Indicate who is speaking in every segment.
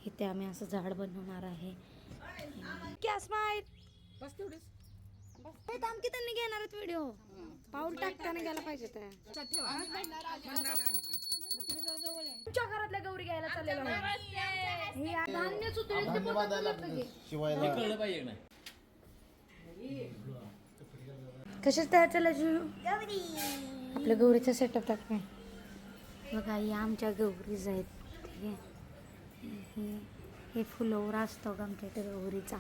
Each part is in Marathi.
Speaker 1: इथे आम्ही असं झाड बनवणार आहे. कॅस माहित
Speaker 2: बस तेवढीच
Speaker 1: हे थांब की त्यांनी घेणार आहेत व्हिडिओ. पाऊल टाकताना गेला पाहिजे त्या तुमच्या घरातल्या गौरी घ्यायला चाललेलो हे धान्य सुतळीचे
Speaker 3: शिवायला
Speaker 1: कशाच तयार चालायची आपल्या गौरीचा सेटअप टाक बघा. ही आमच्या गौरीज आहेत. हे फुलवर असतो का आमच्या इथे गौरीचा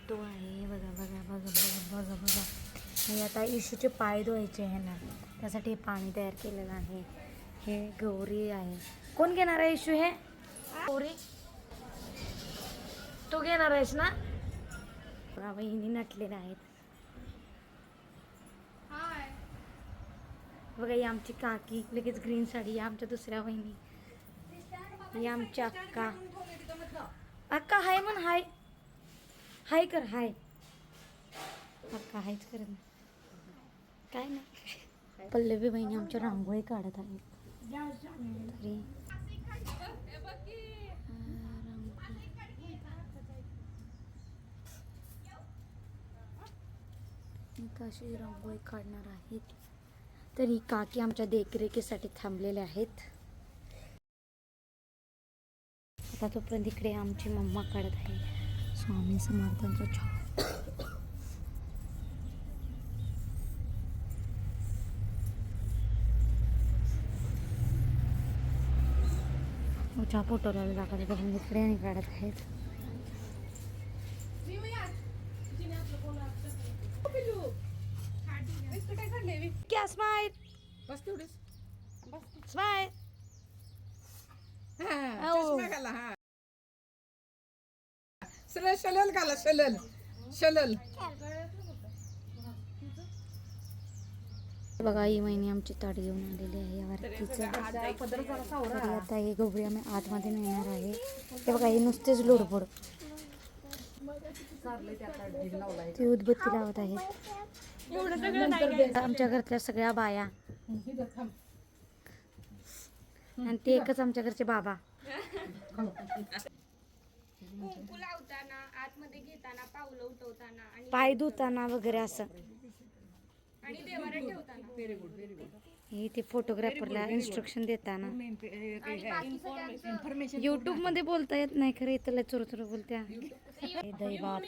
Speaker 1: तो आहे. बघा बघा बघा बघा बघा बघा. हे आता इशूचे पाय धुवायचे आहे ना, त्यासाठी हे पाणी तयार केलेलं आहे. हे गौरी आहे. कोण घेणार आहे इशू हे गौरी? तू घेणार आहेस ना? वहिनी नटलेल्या आहेत. बघा ही आमची काकी लगेच ग्रीन साडी. ही आमच्या दुसऱ्या वहिनी. ही आमची अक्का. अक्का हाय म्हण. हाय हाय कर. हाय अक्का हायच कर ना. काय नाही. पल्लवी बहिणी आमच्या रांगोळी काढत आहेत. तरी कशी रांगोळी काढणार आहेत. तरी काकी आमच्या देखरेखीसाठी थांबलेल्या आहेत. आता तोपर्यंत इकडे आमची मम्मा काढत आहे स्वामी समर्थांचा चहा. चहा फोटोला दाखवते तोपर्यंत इकडे आणि काढत आहेत. क्या स्माइल
Speaker 2: बस तेवढीच
Speaker 1: स्माइल
Speaker 2: चष्मा घाला. हा सलल सलल घाला. सलल सलल
Speaker 1: बघा ही महिने आमची ताट घेऊन आलेली आहे वरतीचं. तरी आता हे गौरी आम्ही आतमध्ये नेणार आहे. ते बघा हे नुसतेच लोडबोड ते उदबत्ती लावत आहेत. आमच्या घरातल्या सगळ्या बाया आणि ते एकच आमच्या घरचे बाबा.
Speaker 4: कुंकू लावताना, आतमध्ये घेताना, पावलं उठवताना आणि
Speaker 1: पाय धुताना वगैरे असं.
Speaker 4: देवाला ठेवताना.
Speaker 1: हे ते फोटोग्राफरला इन्स्ट्रक्शन देताना. युट्यूब मध्ये बोलता येत नाही खरं इथं चोर चोर बोलत्या. हे दहीभात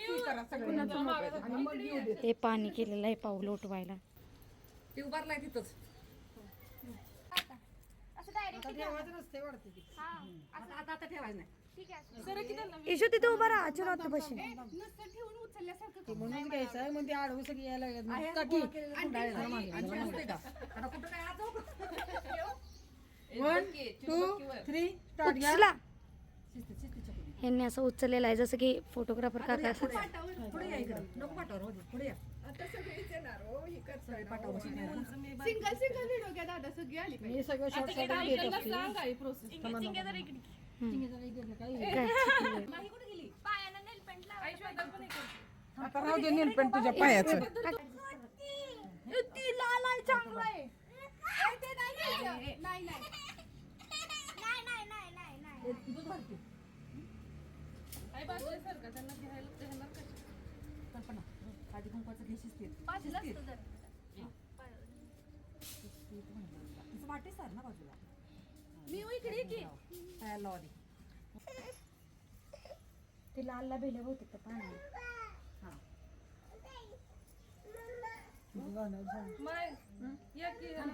Speaker 1: हे पाणी केलेलं आहे पाऊल उठवायला.
Speaker 2: ती उभारलाय तिथंच.
Speaker 4: असं डायरेक्ट
Speaker 2: आता ठेवायचं नाही.
Speaker 1: इशू तिथे उभा राहा. चलो आता बशी
Speaker 4: ठेवून उचलल्यासारखं
Speaker 5: म्हणून घ्यायचं म्हणजे आडवं सगळी यायला वन टू थ्री स्टार्ट.
Speaker 1: उचला. ह्यांनी असं उचललेलं आहे जसं की फोटोग्राफर काका.
Speaker 2: पुढे या इकडं. नको पाठावर हो दे. पुढे या.
Speaker 4: सिंगल सिंगल व्हिडिओ घ्या दादा. सगळी आली
Speaker 5: मी सगळं शॉर्ट शॉर्ट घेत असते.
Speaker 4: पायानं नेलपेंट लावा.
Speaker 5: आता राहू दे नेलपेंट तुझ्या पायाचं.
Speaker 4: ती लाल आहे चांगला आहे. ते नाही घ्यायचं. नाही नाही नाही नाही नाही नाही नाही. आई बाजूला सारखं त्यांना घ्यायला
Speaker 2: कल्पना आधी कुंकवाचं घेशील ते
Speaker 4: बाजूला असतं जरा.
Speaker 2: तिचं वाटे सर ना बाजूला.
Speaker 4: मी इकडे की
Speaker 2: पायाला लावा दे.
Speaker 1: ते लालला भेले होते तर पाणी.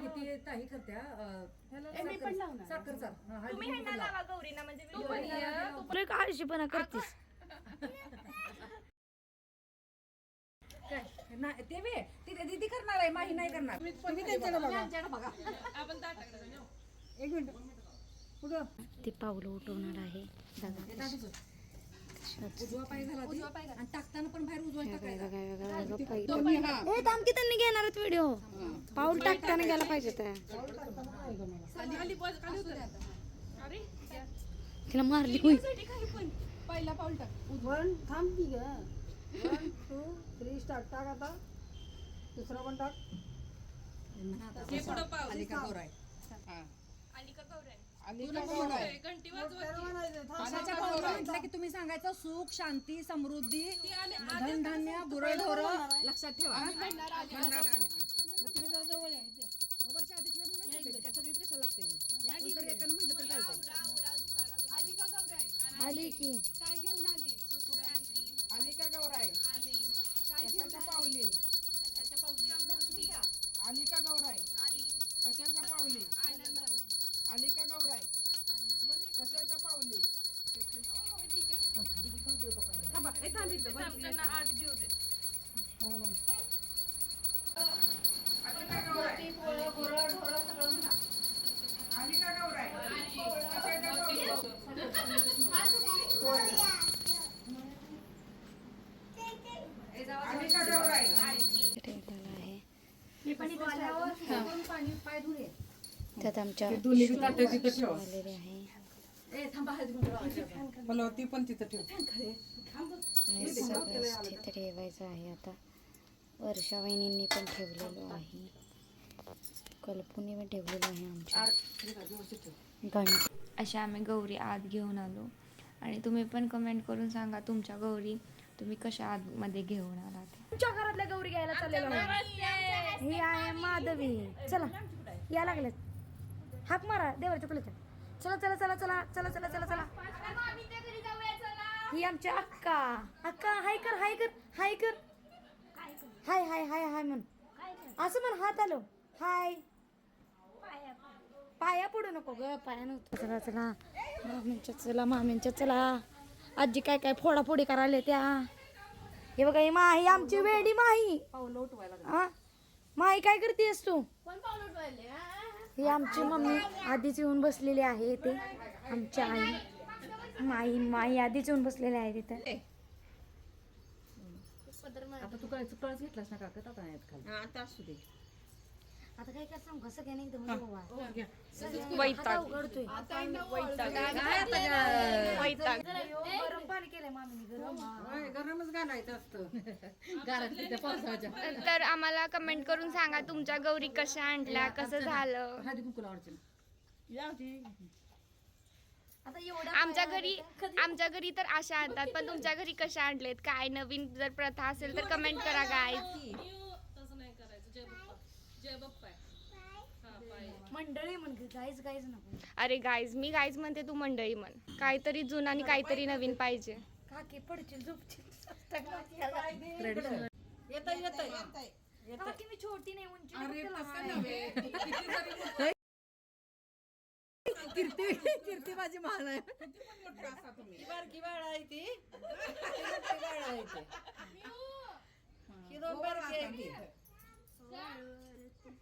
Speaker 2: किती ताही करत्या साखर चाल.
Speaker 4: तुम्ही ह्यांना लावा गौरीना म्हणजे
Speaker 1: काळजीपणा करतेस.
Speaker 2: नाही ते वे ती दीदी करणार आहे. माही नाही करणार.
Speaker 5: तुम्ही त्यांच्याकडे बघा. एक मिनिट कुठं
Speaker 1: ते पावलं उठवणार आहे दादा.
Speaker 2: उजवा पाय घाला ते. आणि टाकताना पण बाहेर उजवा टाकायचा.
Speaker 1: हे थांब की त्यांनी घेणार आहेत व्हिडिओ. पाऊल टाकताना गेला पाहिजे त्या. तिला मारली होई.
Speaker 4: पहिला पाऊल टाक.
Speaker 5: वन थांब की ग. One two three start. टाक आता. दुसरा पण टाक.
Speaker 2: अलिका गौर आहे.
Speaker 4: आणि का गौराई
Speaker 5: घंटी वाजवा.
Speaker 2: की तुम्ही सांगायचं सुख शांती समृद्धी धनधान्य गुरढोर लक्षात ठेवा. वर्षा आधीच लग्न नाही केलं. त्या सगळीच कशाला लागते कोणतरी एकानं म्हटलं तरी चालतंय.
Speaker 4: आली का गौराई?
Speaker 1: आली की
Speaker 4: काय घेऊन आली?
Speaker 5: आली का गौराई?
Speaker 4: काय घेऊन
Speaker 5: कशाच्या पावली?
Speaker 4: कशाच्या पावली?
Speaker 5: आली का गौराई? कशाच्या पावली?
Speaker 4: आनंद.
Speaker 5: आली का गौराई? कशाच्या पावली?
Speaker 4: त्यांना आत घेऊ दे.
Speaker 5: आली का गौराई? आली का गौराई? कशाच्या पावली? आली का गौराई?
Speaker 1: ठेवलेला आहे.
Speaker 2: पाणी पाय धुले.
Speaker 1: त्यात आमच्या
Speaker 5: दोन्ही ताटाची तर ठेवा.
Speaker 1: आलेले आहे
Speaker 5: मला ती पण तिथं ठेव.
Speaker 1: आणि सगळंच तिथे ठेवायचं आहे. आता वर्षा वहिनींनी पण ठेवलेलं आहे, कल्पनी पण ठेवलेलं आहे आमच्या गण.
Speaker 6: अशा आम्ही गौरी आत घेऊन आलो आणि तुम्ही पण कमेंट करून सांगा तुमच्या गौरी तुम्ही कशा आतमध्ये घेऊन आलात.
Speaker 1: तुमच्या घरातल्या गौरी घ्यायला चाललेलो आहे. ही आहे माधवी. चला या लागलेत, हाक मारा देवाच्या तुला. चला चला चला चला चला चला चला चला. ही आमची अक्का. अक्का हाय कर, हाय कर, हाय कर, हाय हाय हाय हाय म्हण, असं म्हण. हात आलो हाय. पाया पडू नको ग, पाया नव्हतं. चला चला मामींच्या चला, मामींच्या चला. आजी काय काय फोडाफोडी करायला त्या. हे बघा ही माही, आमची वेडी माही. हा माही काय करतेस तू? ही आमची मम्मी आधीच येऊन बसलेली आहे इथे. आमची आई माई आधीच येऊन बसलेली आहे तिथे.
Speaker 2: आता तू काय कळस घेतलास ना काका? आता नाही खाली.
Speaker 5: आता असू दे.
Speaker 1: आता काय कर सांग, कसं काय नाही एकदम उघडतोय. गरम पाणी केलंय मामीने, गरम.
Speaker 5: गरमच घालायचं असतं घरात तिथे पावसाच्या.
Speaker 6: तर आम्हाला कमेंट करून सांगा तुमच्या गौरी कशा आणल्या, कसं झालं.
Speaker 2: हळदी कुंकूला अडचण.
Speaker 1: आता एवढं
Speaker 6: आमच्या घरी तर अशा आणतात, पण तुमच्या घरी कशा आणलेत, काय नवीन जर प्रथा असेल तर कमेंट करा गाईज.
Speaker 4: तसं नाही करायचं. जय बाप्पा. जय बाप्पा. हा पाय.
Speaker 1: मंडळी म्हण, गाईज गाईज नको.
Speaker 6: अरे गाईज, मी गाईज म्हणते तू मंडळी म्हण. काहीतरी जुनं आणि काहीतरी नवीन पाहिजे.
Speaker 1: काकी पडतील, झोपतील. काकी मी छोटी नाही, उंची
Speaker 5: अरे
Speaker 1: फक्त
Speaker 5: तसं
Speaker 1: लहान
Speaker 5: नव्हे.
Speaker 1: आहे.
Speaker 5: किती जरी
Speaker 2: कीर्ती माझी मान आहे.
Speaker 5: मोठं असा तुम्ही.
Speaker 2: बारकी बाळ आहे ती. मोठी बाळ आहे ती. ही दोन बारकी आहे ती.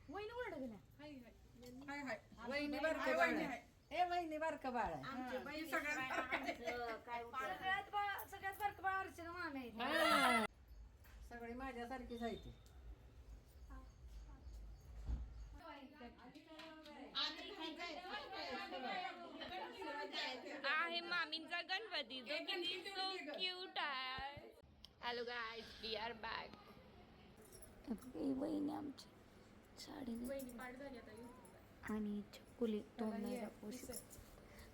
Speaker 1: वहिनी ओरडा गेला.
Speaker 5: हाय हाय.
Speaker 2: वहिनी बारकं बाळ आहे. ए वहिनी बारकं बाळ आहे.
Speaker 5: ही सगळ्यात
Speaker 1: सगळ्यात बारकं बाळ अर्चना मामी आहे.
Speaker 2: सगळी माझ्यासारखीच आहे ती.
Speaker 6: आहे मामींचा गणपती जो किती सो क्यूट आहे. Hello guys, we are back.
Speaker 1: वहिनी आमची साडी आणि चकुली तोंड नाही दाखवू शकत,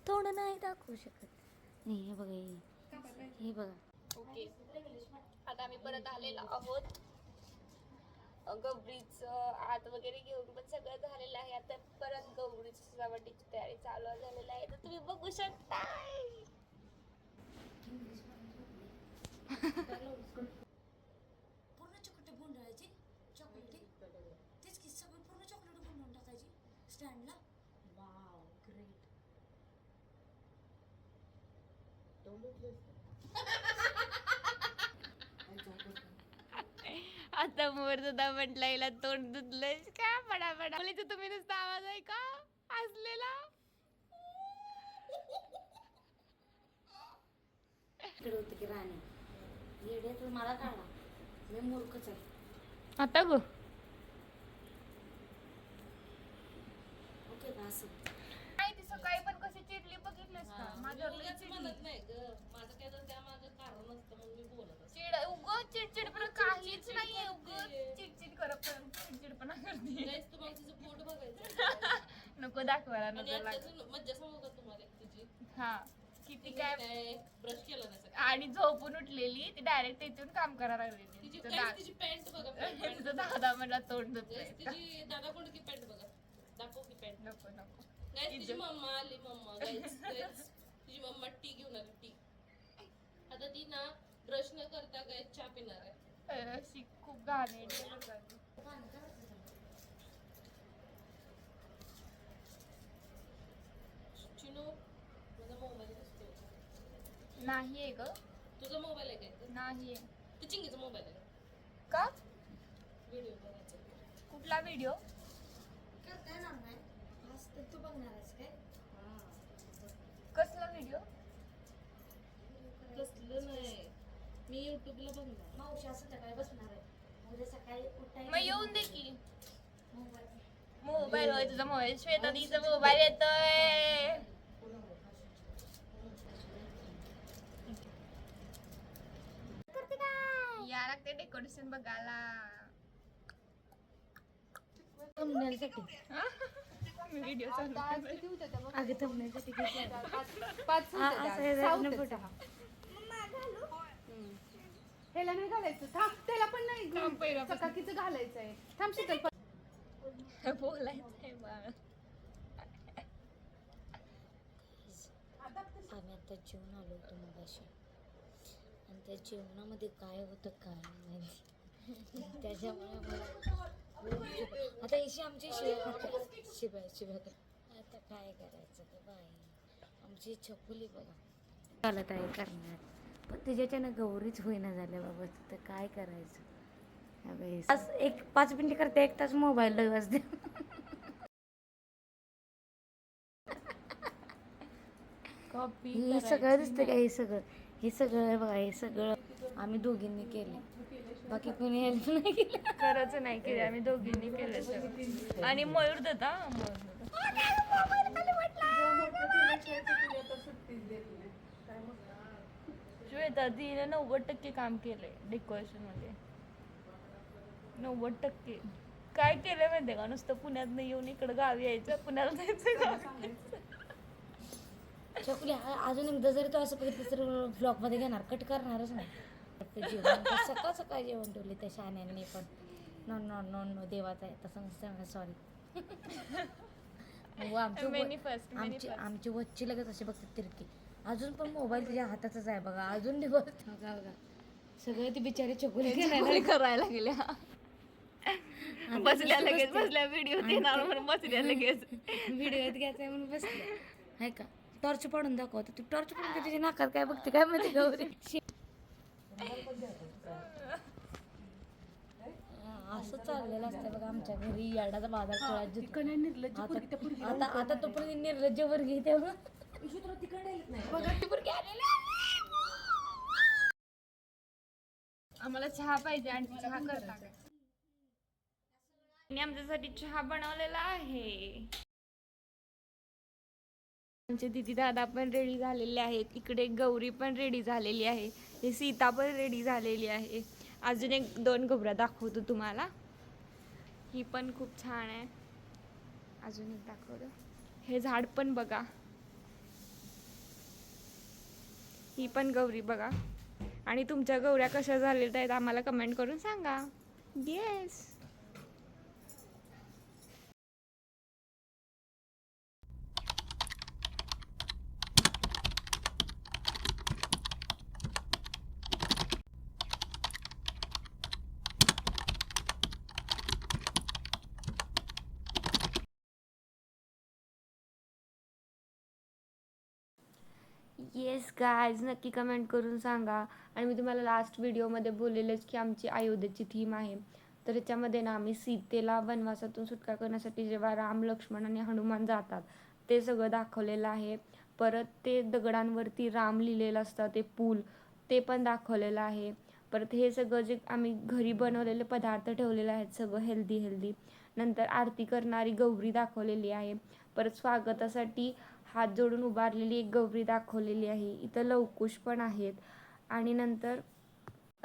Speaker 1: तोंड नाही दाखवू शकत. नाही हे बघा, हे बघा.
Speaker 6: ओके, आता आम्ही परत आलेलो आहोत. गौरीचं आत वगैरे घेऊन पण सगळं झालेलं आहे. आता परत गौरीची सजावटीची तयारी चालू झालेली आहे, तर तुम्ही बघू शकता.
Speaker 1: पूर्ण चॉकलेट गुंडाळायची, चॉकलेटी तेच की सगळं पूर्ण चॉकलेट गुंडाळून टाकायची स्टँडला. Wow great.
Speaker 6: आता मोर सुद्धा म्हटलं हिला तोंड धुतलंयस का पडापडा. बोलायचं तुम्ही नुसता आवाज आहे का हसलेला.
Speaker 1: इकडे होते की राणी येड्यात मला काढला, मी मूर्खच आहे.
Speaker 6: आता गो
Speaker 1: ओके का असं
Speaker 6: नाही, ती सकाळी पण कशी चिडली बघितलंस का? माझ्यावर लई चिडली. चिडचिड पण काहीच नाहीये, उगं चिडचिड करत चिडचिडपणा करते. नको दाखवायला, नको
Speaker 4: मज्जा सांगू का तुम्हाला तुझी?
Speaker 6: हा किती काय
Speaker 4: ब्रश केला
Speaker 7: आणि झोपून उठलेली ती डायरेक्ट इथून काम करायला लागलेली
Speaker 4: तिची पॅन्ट बघा pant.
Speaker 7: तिचं दादा मला तोंड धुतलंय.
Speaker 4: तिची दादा कोण की पॅन्ट बघा दाखव की पॅन्ट
Speaker 7: नको नको
Speaker 4: गाईस तिची मम्मा आली मम्मा गाईस तिची मम्मा टी घेऊन आली टी आता ती ना ब्रश न करता काय चहा पिणार आहे
Speaker 7: अशी खूप घाणे
Speaker 4: चिनू माझा मोबाईल असतो
Speaker 7: नाहीये ग
Speaker 4: तुझा मोबाईल आहे काय
Speaker 7: नाहीये
Speaker 4: ते चिंगीचा मोबाईल आहे
Speaker 7: का
Speaker 4: व्हिडिओ बघायचा
Speaker 7: कुठला व्हिडिओ
Speaker 1: करता येणार नाही आज तर तू बघणार आहेस काय
Speaker 7: कसला व्हिडिओ
Speaker 4: कसलं नाही मी युट्यूबला बघणार
Speaker 1: मावशी असं सकाळी बसणार आहे उद्या सकाळी
Speaker 7: मग येऊन दे की
Speaker 1: मोबाईल
Speaker 7: मोबाईल होय तुझा मोबाईल श्वेता तिचा मोबाईल येतोय या लागते डेकोरेशन बघायला
Speaker 1: थंबनेलसाठी
Speaker 7: व्हिडिओ
Speaker 1: अगं थंबनेलसाठी
Speaker 5: पाच
Speaker 1: फोटो
Speaker 5: ह्याला नाही घालायचं थांब त्याला पण नाही चकाकीचं घालायचंय थांब शीतल
Speaker 7: बोलायचंय बाळ
Speaker 1: आम्ही आता जेवण आलो होतो मगाशी आणि त्या जेवणामध्ये काय होतं काय माहिती त्याच्यामुळे मला आता अशी आमची शिवाय आता काय करायचं ते बाई आमची छकुली बघा चालत आहे करणार पण त्याच्यानं गौरीच होईना झाल्या बाबा तर काय करायचं आज एक 5 मिनिटं करते 1 तास मोबाईल वाजते
Speaker 7: कॉपी
Speaker 1: हे सगळं दिसतं का हे सगळं बघा हे सगळं आम्ही दोघींनी केले बाकी कोणी हेल्प नाही केलं
Speaker 7: खरंच नाही केलं आम्ही दोघींनी केलं सगळं. आणि मयूर दादा श्वेता तिने 90% काम केलंय डेकोरेशन मध्ये 90% काय केलंय माहितीये का नुसतं पुण्यात येऊन इकडं गावी यायचं पुण्याला जायचं गावी
Speaker 1: चकुली अजून एकदा जरी तो असं बघितलं तर ब्लॉग मध्ये घेणार कट करणारच नाही जेवण सकाळ सकाळ जेवण ठेवले त्या शाण्याने पण नो नो नो नो देवाचा आहे तसं नसतं सॉरी आमची वच्ची लगेच अशी बघतात तिरकी अजून पण मोबाईल तिच्या हातातच आहे बघा अजून दिवस बघा सगळं ती बिचारी चकुली
Speaker 7: करायला गेल्या बसल्या लगेच बसल्या व्हिडिओ देणार म्हणून बसल्या लगेच
Speaker 1: व्हिडिओत घ्यायचा म्हणून बसले आहे का टॉर्च पाडून दाखवतो ती टॉर्च पाडून तिच्या नाकात काय बघते काय माहिती गौरी असं चाललेलं असतं बघा आमच्या घरी याडाचा बाजार आता आता तो पण निर्लज्जवर घेते
Speaker 7: आम्हाला चहा पाहिजे आणि चहा करता काय आणि आमच्यासाठी चहा बनवलेला आहे आमचे दीदी दादा पण रेडी झालेले आहेत इकडे गौरी पण रेडी झालेली आहे हे सीता पण रेडी झालेली आहे अजून 1-2 घोबऱ्या दाखवतो तुम्हाला ही पण खूप छान आहे अजून एक दाखवतो हे झाड पण बघा ही पण गौरी बघा आणि तुमच्या गौऱ्या कशा झालेल्या आहेत आम्हाला कमेंट करून सांगा येस येस गायज नक्की कमेंट करून सांगा आणि मी तुम्हाला लास्ट व्हिडिओमध्ये बोललेलंच की आमची अयोध्येची थीम आहे तर याच्यामध्ये ना आम्ही सीतेला वनवासातून सुटका करण्यासाठी जेव्हा राम लक्ष्मण आणि हनुमान जातात ते सगळं दाखवलेलं आहे परत ते दगडांवरती राम लिहिलेलं असतं ते पूल ते पण दाखवलेलं आहे परत हे सगळं जे आम्ही घरी बनवलेले पदार्थ ठेवलेले आहेत सगळं हेल्दी नंतर आरती करणारी गौरी दाखवलेली आहे परत स्वागतासाठी हात जोडून उभारलेली एक गौरी दाखवलेली आहे इथं लवकुश पण आहेत आणि नंतर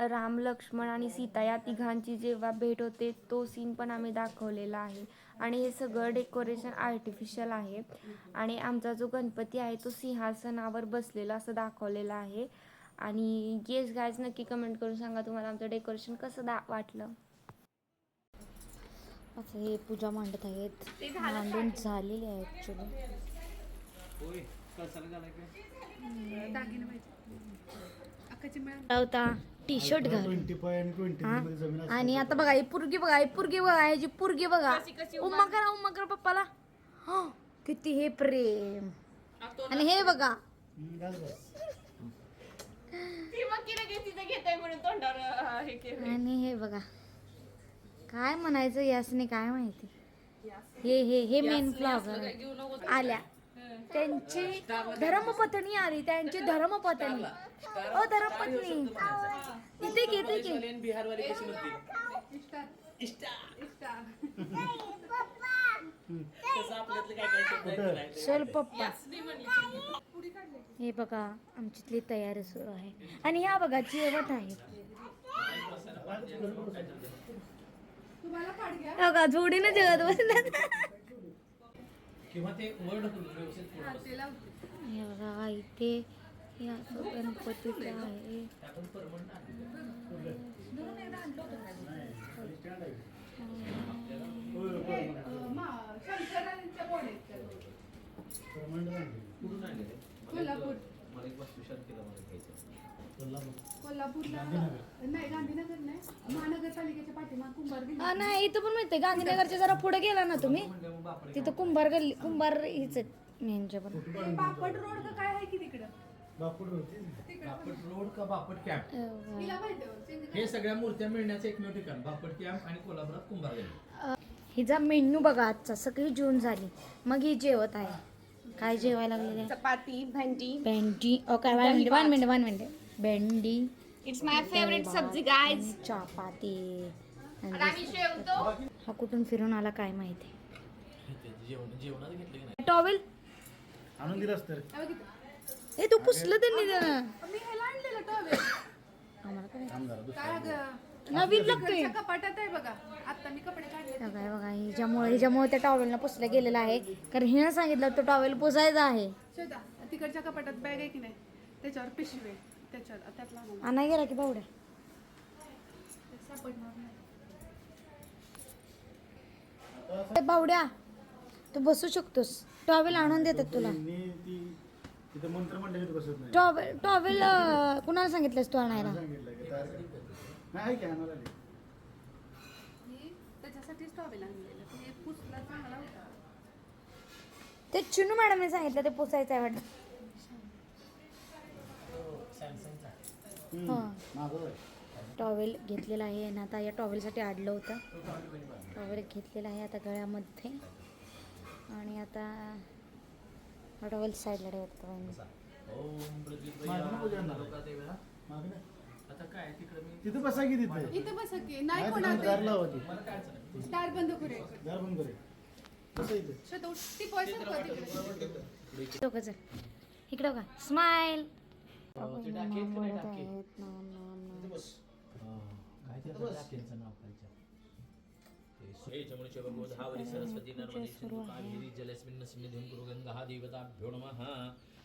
Speaker 7: राम लक्ष्मण आणि सीता या तिघांची जेव्हा भेट होते तो सीन पण आम्ही दाखवलेला आहे आणि हे सगळं डेकोरेशन आर्टिफिशियल आहे आणि आमचा जो गणपती आहे तो सिंहासनावर बसलेला असं दाखवलेला आहे आणि येस गाईज नक्की कमेंट करून सांगा तुम्हाला आमचं डेकोरेशन कसं वाटलं.
Speaker 1: आता हे पूजा मांडत आहेत, मांडून झालेली आहे ॲक्च्युली. होता टी शर्ट घाल
Speaker 3: 25 आणि 23 मध्ये जमीन असते.
Speaker 1: आणि आता बघा ही पुरगी बघा, ही पुरगी बघा, ह्याची पुरगी बघा. उम्मा करा पप्पाला. हा किती हे प्रेम. आणि हे बघा
Speaker 3: बस बस.
Speaker 1: आणि हे बघा काय म्हणायचं यासने काय माहिती. हे मेन फ्लॉवर आल्या, त्यांची धर्मपत्नी आली, त्यांची धर्मपत्नी. ओ धर्मपत्नी इथे घे. चल पप्पा. हे बघा आमच्यातली तयारी सुरू आहे. आणि ह्या बघा जेवत आहे. बघा जोडीने जेवत बसल्यात. हे बघा इथे हे असं गणपतीचं आहे.
Speaker 4: कोल्हापूरला नाही, गांधीनगर नाही, महानगरपालिकेच्या पाठीमाग कुंभार गल्ली.
Speaker 1: नाही इथं पण मिळते. गांधीनगरच्या जरा पुढे गेला ना तुम्ही, तिथं कुंभार गल्ली, कुंभार हीच यांच्या पण.
Speaker 4: ते बापट रोड का काय आहे की तिकडं?
Speaker 3: बापूड होती.
Speaker 8: बापट रोड का बापट कॅम्प
Speaker 4: तिला माहिती आहे.
Speaker 8: हे सगळ्या मूर्त्या मिळण्याचं एकमेव ठिकाण बापट कॅम्प आणि कोल्हापुरात कुंभार गल्ली.
Speaker 1: हिचा मेन्यू बघा आजचा. सगळी जेवण झाली, मग ही जेवत आहे. काय जेवायला लागलेले?
Speaker 7: चपाती, भेंडी.
Speaker 1: भेंडी. Okay one minute. भेंडी,
Speaker 7: इट्स माय फेवरेट सब्जी गाईज.
Speaker 1: चपाती.
Speaker 7: आम्ही जेवतो.
Speaker 1: हा कुठून फिरून आला काय माहिती.
Speaker 8: जेवणात घेतलं की नाही
Speaker 1: टॉवेल
Speaker 3: आणून दिलास तर
Speaker 1: हे तू पुसलं त्यांनी
Speaker 4: मी ह्याला आणलेलं टॉवेल.
Speaker 1: आम्हाला काय
Speaker 3: थांब जरा दुसरं.
Speaker 4: काय गं?
Speaker 1: नवीन लागतोय.
Speaker 4: तिकडच्या कपाटात आहे बघा. आता मी कपडे काढले.
Speaker 1: काय बघा हिच्यामुळे त्या टॉवेलला पुसलं गेलेलं आहे. कारण हिनं सांगितलं तो टॉवेल पुसायचा आहे.
Speaker 4: श्वेता, तिकडच्या कपाटात बॅग आहे की नाही, त्याच्यावर पिशवी आहे, त्याच्यावर त्यातला आणून.
Speaker 1: आणा गेला की बावड्या.
Speaker 4: सापडणार नाही.
Speaker 1: ए, बावड्या तू बसू शकतोस. टॉवेल आणून देतात तुला.
Speaker 3: ती तिथे मंत्रमंडळीत बसत नाही.
Speaker 1: टॉवेल कुणाला सांगितलंस तू आणायला?
Speaker 3: सांगितलं की तयार कर. नाही की आणायला नाही.
Speaker 4: मी त्याच्यासाठीच टॉवेल आणलेलं. ते पुसला चांगला होता.
Speaker 1: ते चिनू मॅडमने सांगितलं ते पुसायचं आहे वाटतं. हां
Speaker 3: मागं आहे.
Speaker 1: टॉवेल घेतलेला आहे आणि आता या टॉवेलसाठी आणलं होतं. टॉवेल घेतलेला आहे आता गळ्यामध्ये. आणि आता हा टॉवेल साईडला ठेवतो.
Speaker 3: मागं नको जाणार. मागं नाही.
Speaker 8: आता काय तिकडे मी
Speaker 3: तिथं बसा की तिथं.
Speaker 4: इथं बस की नाही
Speaker 3: नाही,
Speaker 4: कोणा
Speaker 3: तिथं दार लावा ती.
Speaker 4: दार बंद करे.
Speaker 3: दार बंद करे. बसा इथं.
Speaker 4: श्वेता, ती पैसे तिकडे.
Speaker 1: डोकं चल इकडं का. स्माइल.
Speaker 8: काय त्याचं नाव खालच्या हे जमुनेच्या गोधावरी सरस्वती नर्मदे सिंधू कावेरी जलस्मिन् सन्निधिं कुरु गंगा देवताभ्यो नमः.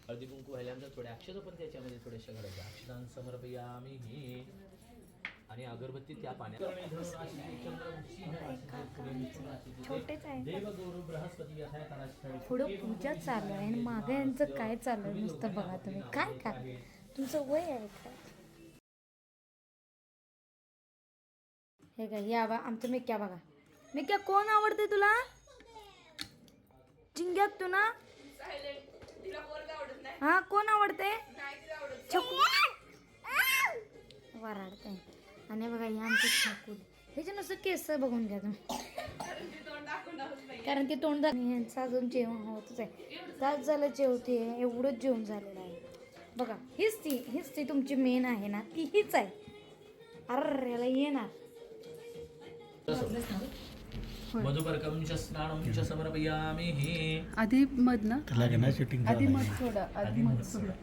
Speaker 8: हळदी कुंकू व्हायल्यानंतर थोडे अक्षत पण त्याच्यामध्ये थोडेसे घालायचे. अक्षतां समर्पयामी ही आणि अगरबत्ती त्या पाण्यात.
Speaker 1: छोटेच आहे.
Speaker 8: देव गौरव बृहस्पती यथा कराष्टवी.
Speaker 1: पुढं पूजा चालू आहे आणि मागे यांचं काय चालू आहे नुसतं बघा तुम्ही. काय करा तुमचं वय आहे काय. हे काय या बा आमचं मिक्या बघा. मिक्या कोण आवडते तुला? चिंग्यात तू ना. हा कोण आवडते? छकू वराडते. आणि बघा हे आमचे छकू. ह्याचे नुसतं केस बघून घ्या तुम्ही. कारण की तोंड यांचं अजून जेवण होतच आहे. तास झालं जेवते एवढंच जेवण झालेलं आहे बघा. हीच ती तुमची मेन आहे ना ती हीच आहे. अरे याला येणार.
Speaker 8: मधुपर्कं च स्नानं च समर्पयामि हि.
Speaker 4: आधी मध ना,
Speaker 3: त्याला ना शूटिंग
Speaker 4: आधी मध सोडा, आधी मध सोडा.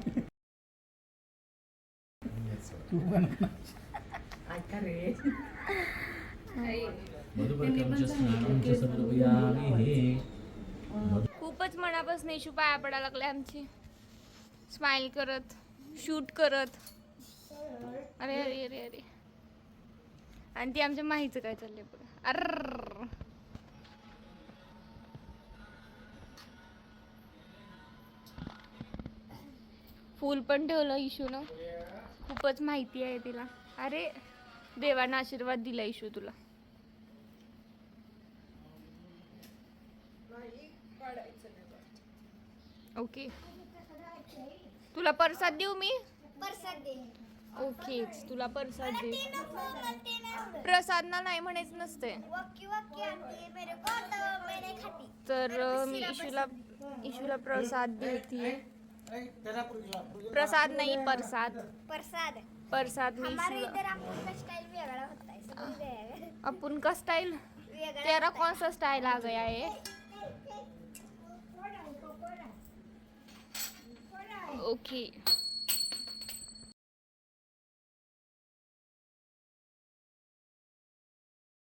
Speaker 8: मधुपर्कं च स्नानं च समर्पयामि हि.
Speaker 7: खूपच मनापासून इशू पाया पडायला लागले आमची. स्माइल करत, शूट करत.
Speaker 6: अरे अरे अरे अरे. आणि ती आमच्या माहीचं काय चाललंय बघा. अर्र. फूल पण ठेवलं इशूनं. खूपच माहिती आहे तिला. अरे देवानं आशीर्वाद दिला इशू तुला. ओके. तुला प्रसाद देऊ मी? ओके तुला प्रसाद दे. प्रसाद ना नाही म्हणायचं नसते. तर मी इशूला प्रसाद देते. प्रसाद नहीं प्रसाद. प्रसाद में अपन का स्टाइल. तेरा कौन सा स्टाइल आ गया है? ओके